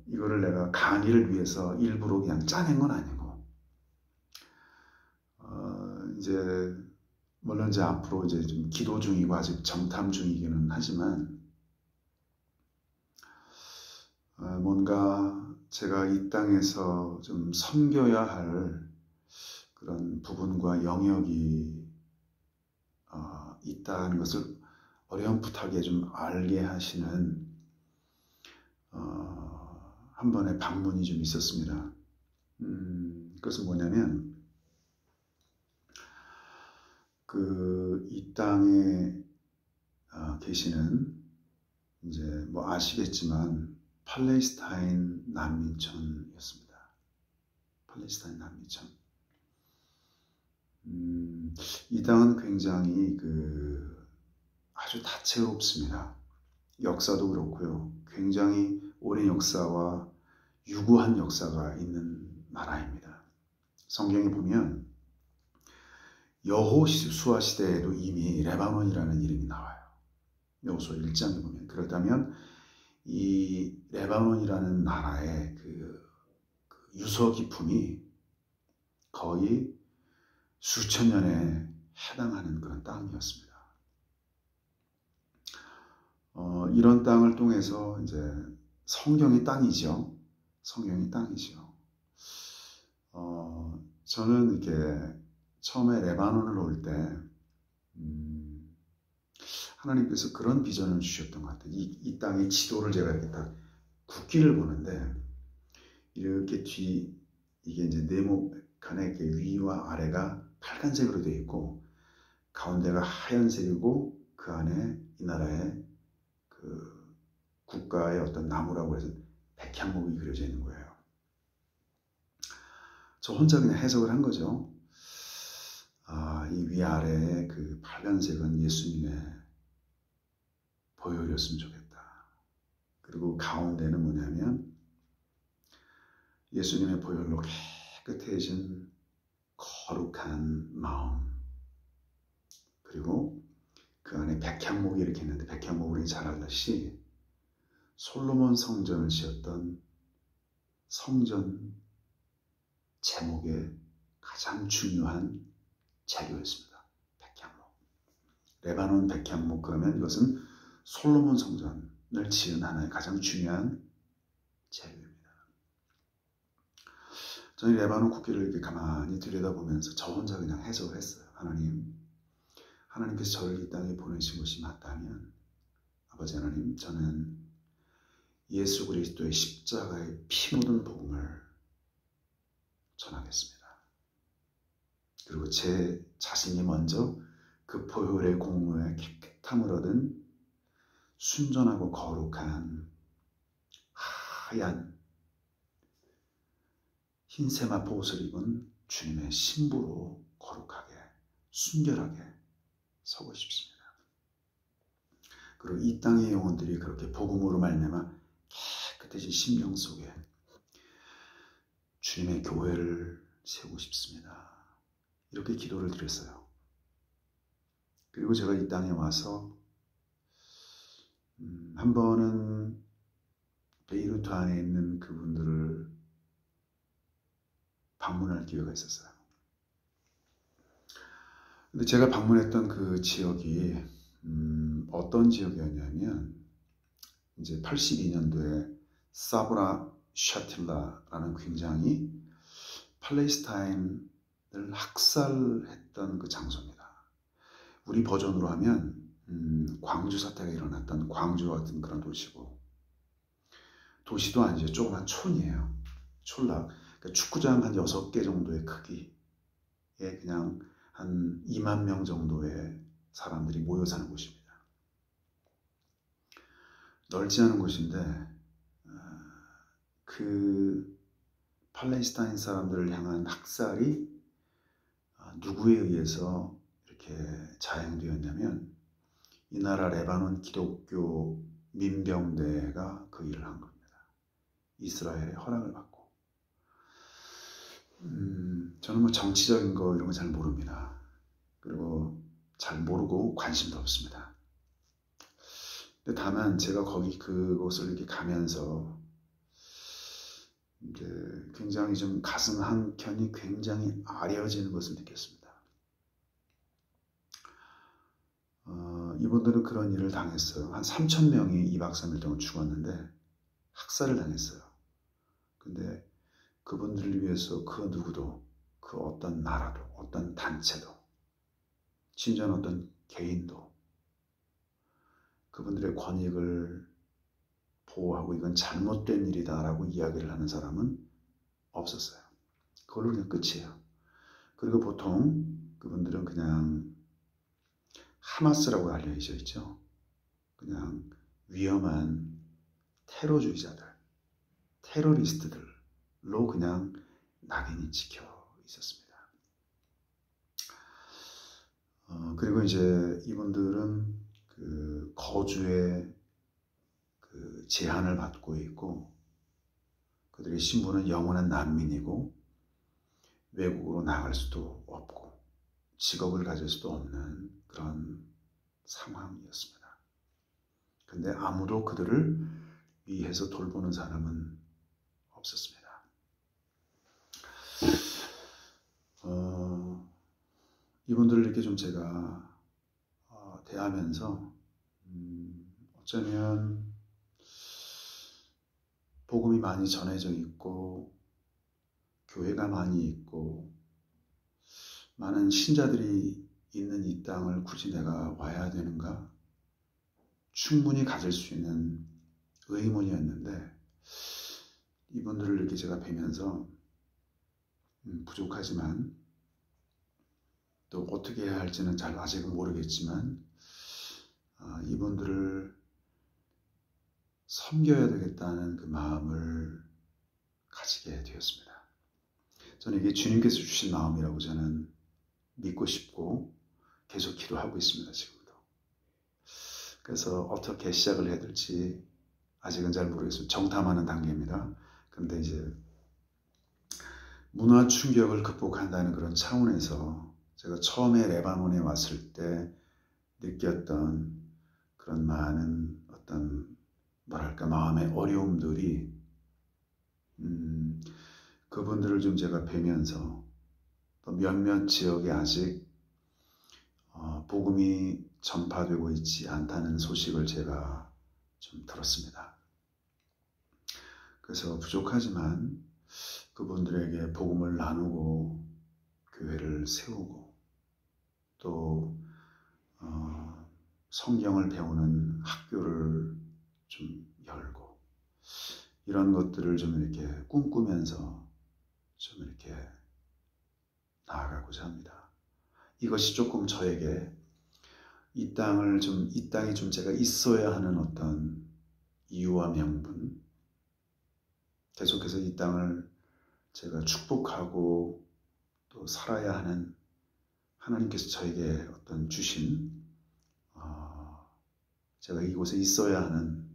[SPEAKER 1] 이거를 내가 강의를 위해서 일부러 그냥 짜낸 건 아니고, 이제 물론 이제 앞으로 이제 좀 기도 중이고 아직 정탐 중이기는 하지만, 뭔가 제가 이 땅에서 좀 섬겨야 할 그런 부분과 영역이 있다는 것을 어렴풋하게 좀 알게 하시는 한 번의 방문이 좀 있었습니다. 그것은 뭐냐면, 이 땅에 계시는, 이제 아시겠지만 팔레스타인 난민촌이었습니다. 팔레스타인 난민촌. 이 땅은 굉장히 아주 다채롭습니다. 역사도 그렇고요. 굉장히 오랜 역사와 유구한 역사가 있는 나라입니다. 성경에 보면 여호수아 시대에도 이미 레바논이라는 이름이 나와요. 여호수아 1장에 보면. 그렇다면 이 레바논이라는 나라의 그 유서 깊음이 거의 수천 년에 해당하는 그런 땅이었습니다. 이런 땅을 통해서 이제 성경의 땅이죠. 성경의 땅이죠. 저는 이렇게 처음에 레바논을 올 때 하나님께서 그런 비전을 주셨던 것 같아요. 이 땅의 지도를 제가 이렇게 딱 국기를 보는데, 이렇게 이게 이제 네모칸에 이렇게 위와 아래가 빨간색으로 되어 있고 가운데가 하얀색이고 그 안에 이 나라의 그 국가의 어떤 나무라고 해서 백향목이 그려져 있는 거예요. 저 혼자 그냥 해석을 한 거죠. 이 위아래의 그 빨간색은 예수님의 보혈이었으면 좋겠다. 그리고 가운데는 뭐냐면 예수님의 보혈로 깨끗해진 거룩한 마음, 그리고 그 안에 백향목이 이렇게 있는데, 백향목을 잘 알다시피 솔로몬 성전을 지었던 성전 제목의 가장 중요한 재료였습니다. 백향목. 레바논 백향목, 그러면 이것은 솔로몬 성전을 지은 하나의 가장 중요한 재료입니다. 저는 레바논 국기를 이렇게 가만히 들여다보면서 저 혼자 그냥 해석을 했어요. 하나님께서 저를 이 땅에 보내신 것이 맞다면, 아버지 하나님, 저는 예수 그리스도의 십자가의 피 묻은 복음을 전하겠습니다. 그리고 제 자신이 먼저 그 보혈의 공로에 깨끗함을 얻은 순전하고 거룩한 하얀 흰 세마포 옷을 입은 주님의 신부로 거룩하게 순결하게 서고 싶습니다. 그리고 이 땅의 영혼들이 그렇게 복음으로 말미암아 깨끗해진 심령 속에 주님의 교회를 세우고 싶습니다. 이렇게 기도를 드렸어요. 그리고 제가 이 땅에 와서 한 번은 베이루트 안에 있는 그분들을 방문할 기회가 있었어요. 근데 제가 방문했던 그 지역이 어떤 지역이었냐면 이제 82년도에 사브라 샤틸라라는 굉장히 팔레스타인을 학살했던 그 장소입니다. 우리 버전으로 하면 광주 사태가 일어났던 광주 같은 그런 도시고, 도시도 아니죠. 조그만 촌이에요. 촌락. 그러니까 축구장 한 6개 정도의 크기에 그냥 한 2만 명 정도의 사람들이 모여 사는 곳입니다. 넓지 않은 곳인데 그 팔레스타인 사람들을 향한 학살이 누구에 의해서 이렇게 자행되었냐면 이 나라 레바논 기독교 민병대가 그 일을 한 겁니다. 이스라엘의 허락을 받고. 저는 뭐 정치적인 거 이런 거 잘 모릅니다. 그리고 잘 모르고 관심도 없습니다. 근데 다만 제가 거기 그곳을 이렇게 가면서 이제 굉장히 좀 가슴 한켠이 굉장히 아려지는 것을 느꼈습니다. 이분들은 그런 일을 당했어요. 한 3,000명이 2박 3일 동안 죽었는데 학살을 당했어요. 근데 그분들을 위해서 그 누구도, 그 어떤 나라도, 어떤 단체도, 심지어는 어떤 개인도 그분들의 권익을 보호하고 이건 잘못된 일이다 라고 이야기를 하는 사람은 없었어요. 그걸로 그냥 끝이에요. 그리고 보통 그분들은 그냥 하마스라고 알려져 있죠. 그냥 위험한 테러주의자들, 테러리스트들로 그냥 낙인이 찍혀 있었습니다. 그리고 이제 이분들은 그 거주의 그 제한을 받고 있고, 그들의 신분은 영원한 난민이고 외국으로 나갈 수도 없고 직업을 가질 수도 없는 그런 상황이었습니다. 근데 아무도 그들을 위해서 돌보는 사람은 없었습니다. 이분들을 이렇게 좀 제가 대하면서 어쩌면 복음이 많이 전해져 있고 교회가 많이 있고 많은 신자들이 있는 이 땅을 굳이 내가 와야 되는가 충분히 가질 수 있는 의문이었는데, 이분들을 이렇게 제가 뵈면서 부족하지만 또 어떻게 해야 할지는 잘 아직은 모르겠지만 이분들을 섬겨야 되겠다는 그 마음을 가지게 되었습니다. 저는 이게 주님께서 주신 마음이라고 저는 믿고 싶고 계속 기도하고 있습니다. 지금도. 그래서 어떻게 시작을 해야 될지 아직은 잘 모르겠습니다. 정탐하는 단계입니다. 그런데 이제 문화 충격을 극복한다는 그런 차원에서 제가 처음에 레바논에 왔을 때 느꼈던 그런 많은 어떤 뭐랄까 마음의 어려움들이 그분들을 좀 제가 뵈면서 또 몇몇 지역에 아직 복음이 전파되고 있지 않다는 소식을 제가 좀 들었습니다. 그래서 부족하지만 그분들에게 복음을 나누고 교회를 세우고 또 성경을 배우는 학교를 좀 열고 이런 것들을 좀 이렇게 꿈꾸면서 좀 이렇게 나아가고자 합니다. 이것이 조금 저에게 이 땅이 좀 제가 있어야 하는 어떤 이유와 명분, 계속해서 이 땅을 제가 축복하고 또 살아야 하는 하나님께서 저에게 어떤 주신 제가 이곳에 있어야 하는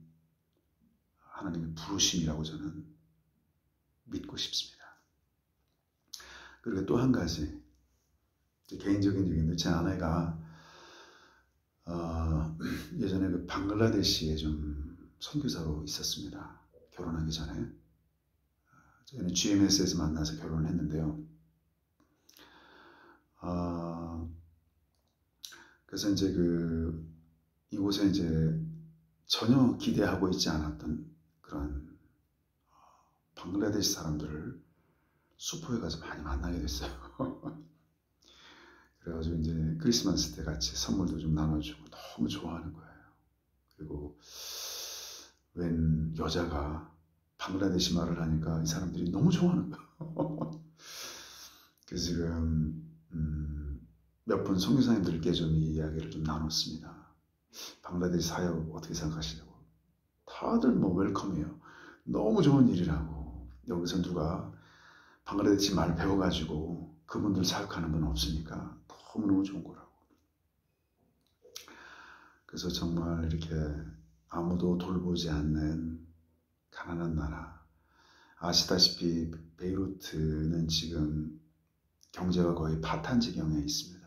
[SPEAKER 1] 하나님의 부르심이라고 저는 믿고 싶습니다. 그리고 또 한 가지 개인적인 얘기인데, 제 아내가 예전에 그 방글라데시에 좀 선교사로 있었습니다. 결혼하기 전에. 저희는 GMS에서 만나서 결혼을 했는데요. 그래서 이제 이곳에 이제 전혀 기대하고 있지 않았던 그런 방글라데시 사람들을 수포에 가서 많이 만나게 됐어요. 그래가지고 이제 크리스마스 때 같이 선물도 좀 나눠주고 너무 좋아하는 거예요. 그리고 웬 여자가 방글라데시 말을 하니까 이 사람들이 너무 좋아하는 거예요. 그래서 지금 몇 분 선교사님들께 좀 이 이야기를 좀 나눴습니다. 방글라데시 사역 어떻게 생각하시냐고. 다들 뭐 웰컴이에요. 너무 좋은 일이라고. 여기서 누가 방글라데시 말 배워가지고 그분들 사역하는 분 없으니까 너무너무 좋은 거라고. 그래서 정말 이렇게 아무도 돌보지 않는 가난한 나라. 아시다시피 베이루트는 지금 경제가 거의 파탄 지경에 있습니다.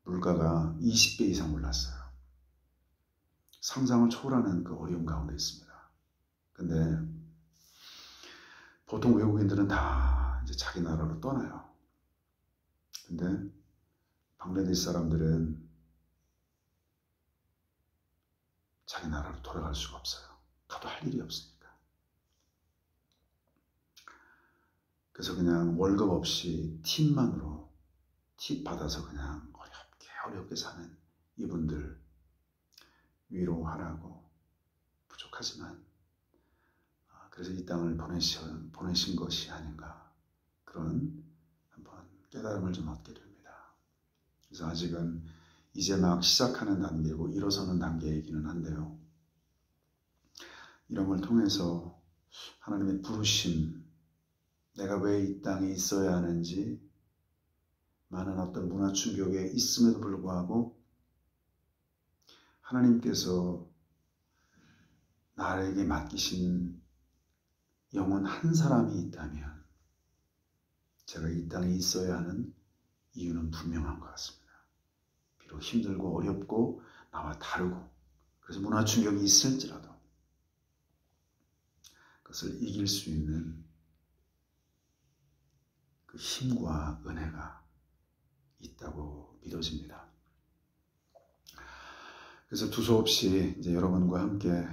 [SPEAKER 1] 물가가 20배 이상 올랐어요. 상상을 초월하는 그 어려움 가운데 있습니다. 근데 보통 외국인들은 다 이제 자기 나라로 떠나요. 근데 방글라데시 사람들은 자기 나라로 돌아갈 수가 없어요. 가도 할 일이 없으니까. 그래서 그냥 월급 없이 팁만으로 팁 받아서 그냥 어렵게 사는 이분들 위로하라고. 부족하지만 그래서 이 땅을 보내신 것이 아닌가, 그런 한번 깨달음을 좀 얻게 됩니다. 그래서 아직은 이제 막 시작하는 단계고 일어서는 단계이기는 한데요. 이런 걸 통해서 하나님의 부르심, 내가 왜 이 땅에 있어야 하는지, 많은 어떤 문화 충격에 있음에도 불구하고 하나님께서 나에게 맡기신 영혼 한 사람이 있다면 제가 이 땅에 있어야 하는 이유는 분명한 것 같습니다. 비록 힘들고 어렵고 나와 다르고, 그래서 문화 충격이 있을지라도 그것을 이길 수 있는 그 힘과 은혜가 있다고 믿어집니다. 그래서 두서없이 이제 여러분과 함께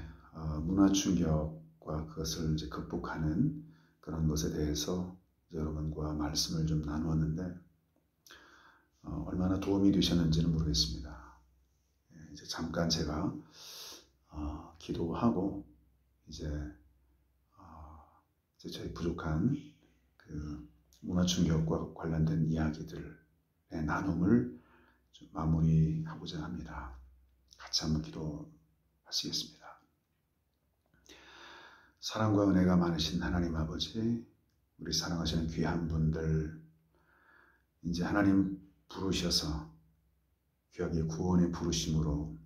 [SPEAKER 1] 문화 충격과 그것을 이제 극복하는 그런 것에 대해서 여러분과 말씀을 좀 나누었는데 얼마나 도움이 되셨는지는 모르겠습니다. 이제 잠깐 제가 기도하고 이제 저희 부족한 그 문화 충격과 관련된 이야기들의 나눔을 좀 마무리하고자 합니다. 같이 한번 기도하시겠습니다. 사랑과 은혜가 많으신 하나님 아버지, 우리 사랑하시는 귀한 분들, 이제 하나님 부르셔서 귀하게 구원의 부르심으로,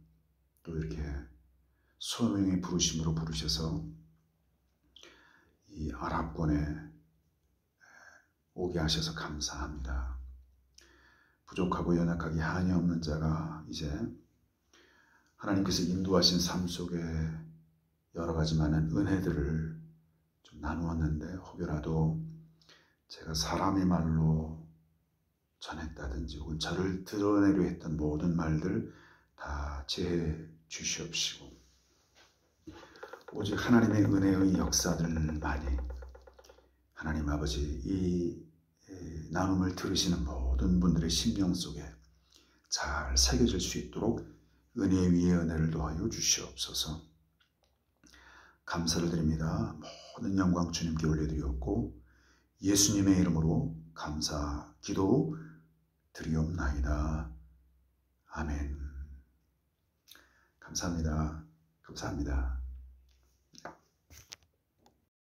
[SPEAKER 1] 또 이렇게 소명의 부르심으로 부르셔서 이 아랍권에 오게 하셔서 감사합니다. 부족하고 연약하게 한이 없는 자가 이제 하나님께서 인도하신 삶 속에 여러 가지 많은 은혜들을 좀 나누었는데, 혹여라도 제가 사람의 말로 전했다든지 혹은 저를 드러내려 했던 모든 말들 다 제해 주시옵시고, 오직 하나님의 은혜의 역사들만이 하나님 아버지 이 나눔을 들으시는 모든 분들의 심령 속에 잘 새겨질 수 있도록 은혜 위에 은혜를 더하여 주시옵소서. 감사를 드립니다. 모든 영광 주님께 올려드리었고 예수님의 이름으로 감사 기도 드리옵나이다. 아멘. 감사합니다. 감사합니다.